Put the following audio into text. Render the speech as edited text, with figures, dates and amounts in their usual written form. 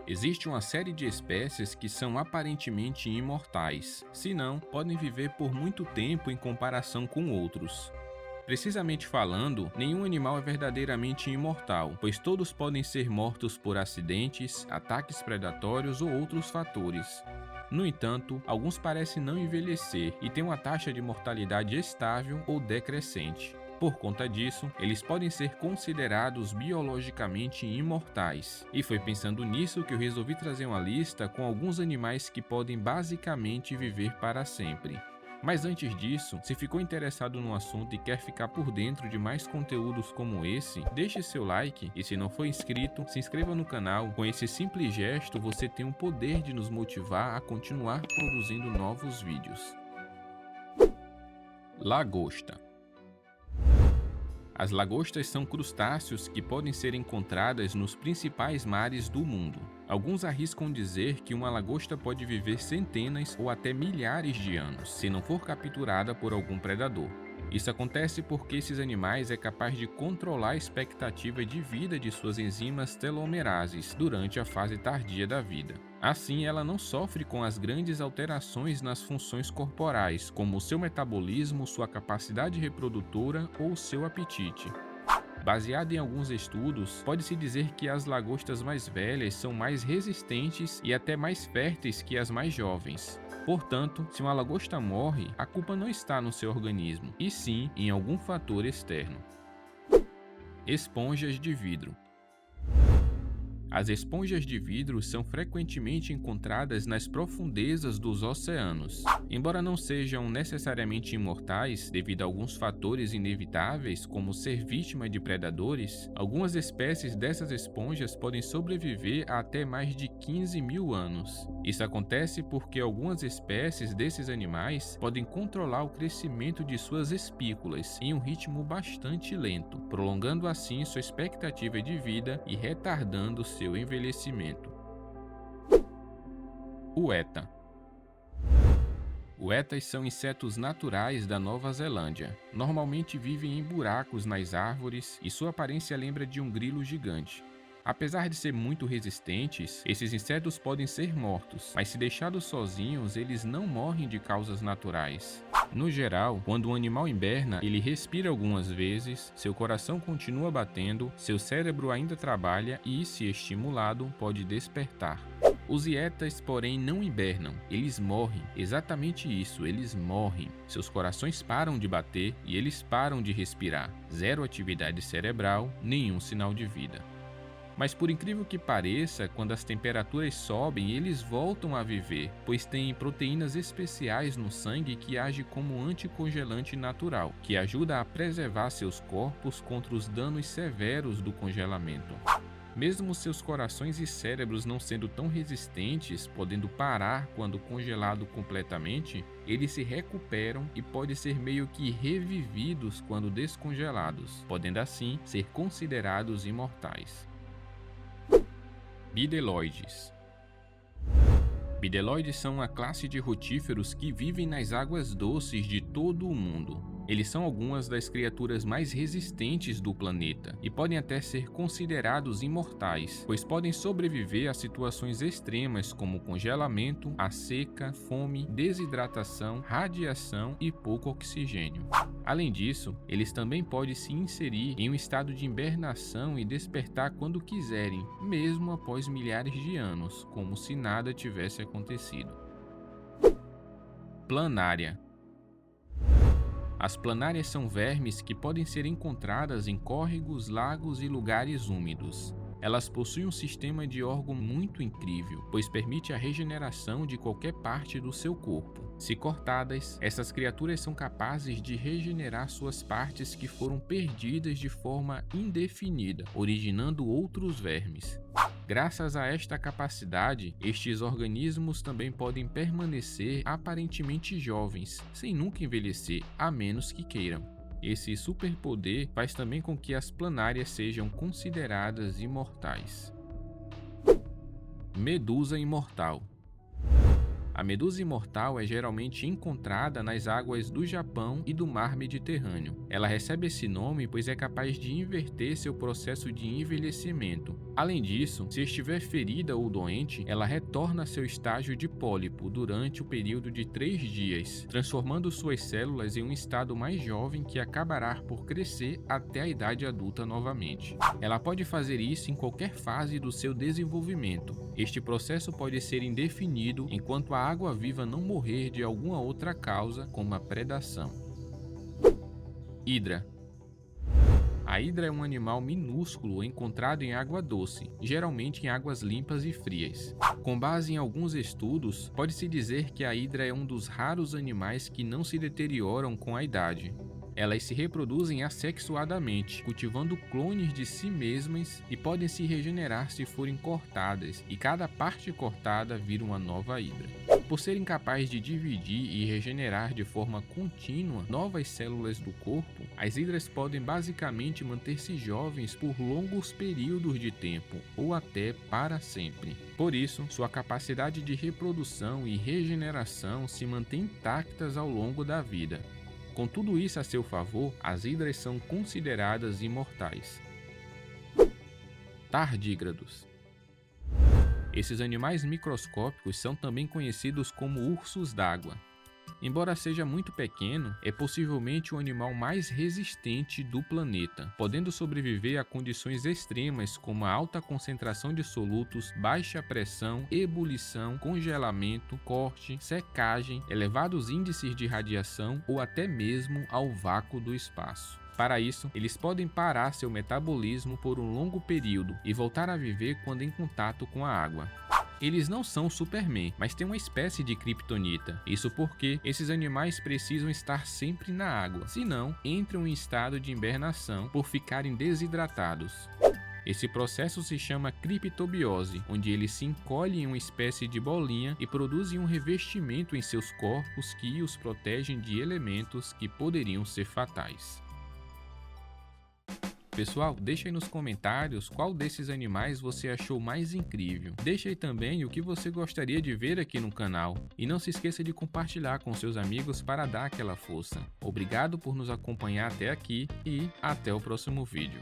Existe uma série de espécies que são aparentemente imortais, senão podem viver por muito tempo em comparação com outros. Precisamente falando, nenhum animal é verdadeiramente imortal, pois todos podem ser mortos por acidentes, ataques predatórios ou outros fatores. No entanto, alguns parecem não envelhecer e têm uma taxa de mortalidade estável ou decrescente. Por conta disso, eles podem ser considerados biologicamente imortais. E foi pensando nisso que eu resolvi trazer uma lista com alguns animais que podem basicamente viver para sempre. Mas antes disso, se ficou interessado no assunto e quer ficar por dentro de mais conteúdos como esse, deixe seu like e se não for inscrito, se inscreva no canal. Com esse simples gesto, você tem o poder de nos motivar a continuar produzindo novos vídeos. Lagosta. As lagostas são crustáceos que podem ser encontradas nos principais mares do mundo. Alguns arriscam dizer que uma lagosta pode viver centenas ou até milhares de anos, se não for capturada por algum predador. Isso acontece porque esses animais é capaz de controlar a expectativa de vida de suas enzimas telomerases durante a fase tardia da vida. Assim, ela não sofre com as grandes alterações nas funções corporais, como o seu metabolismo, sua capacidade reprodutora ou seu apetite. Baseado em alguns estudos, pode-se dizer que as lagostas mais velhas são mais resistentes e até mais férteis que as mais jovens. Portanto, se uma lagosta morre, a culpa não está no seu organismo, e sim em algum fator externo. Esponjas de vidro. As esponjas de vidro são frequentemente encontradas nas profundezas dos oceanos. Embora não sejam necessariamente imortais devido a alguns fatores inevitáveis, como ser vítima de predadores, algumas espécies dessas esponjas podem sobreviver a até mais de 15 mil anos. Isso acontece porque algumas espécies desses animais podem controlar o crescimento de suas espículas em um ritmo bastante lento, prolongando assim sua expectativa de vida e retardando seu envelhecimento. Ueta. Uetas são insetos naturais da Nova Zelândia. Normalmente vivem em buracos nas árvores e sua aparência lembra de um grilo gigante. Apesar de ser muito resistentes, esses insetos podem ser mortos, mas se deixados sozinhos, eles não morrem de causas naturais. No geral, quando um animal inverna, ele respira algumas vezes, seu coração continua batendo, seu cérebro ainda trabalha e, se estimulado, pode despertar. Os hietas, porém, não hibernam, eles morrem. Exatamente isso, eles morrem. Seus corações param de bater e eles param de respirar. Zero atividade cerebral, nenhum sinal de vida. Mas por incrível que pareça, quando as temperaturas sobem, eles voltam a viver, pois têm proteínas especiais no sangue que agem como anticongelante natural, que ajuda a preservar seus corpos contra os danos severos do congelamento. Mesmo seus corações e cérebros não sendo tão resistentes, podendo parar quando congelado completamente, eles se recuperam e podem ser meio que revividos quando descongelados, podendo assim ser considerados imortais. Bideloides. Bideloides são uma classe de rotíferos que vivem nas águas doces de todo o mundo. Eles são algumas das criaturas mais resistentes do planeta e podem até ser considerados imortais, pois podem sobreviver a situações extremas como congelamento, a seca, fome, desidratação, radiação e pouco oxigênio. Além disso, eles também podem se inserir em um estado de hibernação e despertar quando quiserem, mesmo após milhares de anos, como se nada tivesse acontecido. Planária. As planárias são vermes que podem ser encontradas em córregos, lagos e lugares úmidos. Elas possuem um sistema de órgão muito incrível, pois permite a regeneração de qualquer parte do seu corpo. Se cortadas, essas criaturas são capazes de regenerar suas partes que foram perdidas de forma indefinida, originando outros vermes. Graças a esta capacidade, estes organismos também podem permanecer aparentemente jovens, sem nunca envelhecer, a menos que queiram. Esse superpoder faz também com que as planárias sejam consideradas imortais. Medusa imortal. A medusa imortal é geralmente encontrada nas águas do Japão e do mar Mediterrâneo. Ela recebe esse nome pois é capaz de inverter seu processo de envelhecimento. Além disso, se estiver ferida ou doente, ela retorna a seu estágio de pólipo durante o período de 3 dias, transformando suas células em um estado mais jovem que acabará por crescer até a idade adulta novamente. Ela pode fazer isso em qualquer fase do seu desenvolvimento. Este processo pode ser indefinido enquanto a água-viva não morrer de alguma outra causa, como a predação. Hidra. A hidra é um animal minúsculo encontrado em água doce, geralmente em águas limpas e frias. Com base em alguns estudos, pode-se dizer que a hidra é um dos raros animais que não se deterioram com a idade. Elas se reproduzem assexuadamente, cultivando clones de si mesmas e podem se regenerar se forem cortadas, e cada parte cortada vira uma nova hidra. Por serem capazes de dividir e regenerar de forma contínua novas células do corpo, as hidras podem basicamente manter-se jovens por longos períodos de tempo, ou até para sempre. Por isso, sua capacidade de reprodução e regeneração se mantém intactas ao longo da vida. Com tudo isso a seu favor, as hidras são consideradas imortais. Tardígrados. Esses animais microscópicos são também conhecidos como ursos d'água. Embora seja muito pequeno, é possivelmente o animal mais resistente do planeta, podendo sobreviver a condições extremas como a alta concentração de solutos, baixa pressão, ebulição, congelamento, corte, secagem, elevados índices de radiação ou até mesmo ao vácuo do espaço. Para isso, eles podem parar seu metabolismo por um longo período e voltar a viver quando em contato com a água. Eles não são Superman, mas têm uma espécie de kryptonita. Isso porque esses animais precisam estar sempre na água, senão entram em estado de hibernação por ficarem desidratados. Esse processo se chama criptobiose, onde eles se encolhem em uma espécie de bolinha e produzem um revestimento em seus corpos que os protegem de elementos que poderiam ser fatais. Pessoal, deixa aí nos comentários qual desses animais você achou mais incrível. Deixa aí também o que você gostaria de ver aqui no canal. E não se esqueça de compartilhar com seus amigos para dar aquela força. Obrigado por nos acompanhar até aqui e até o próximo vídeo.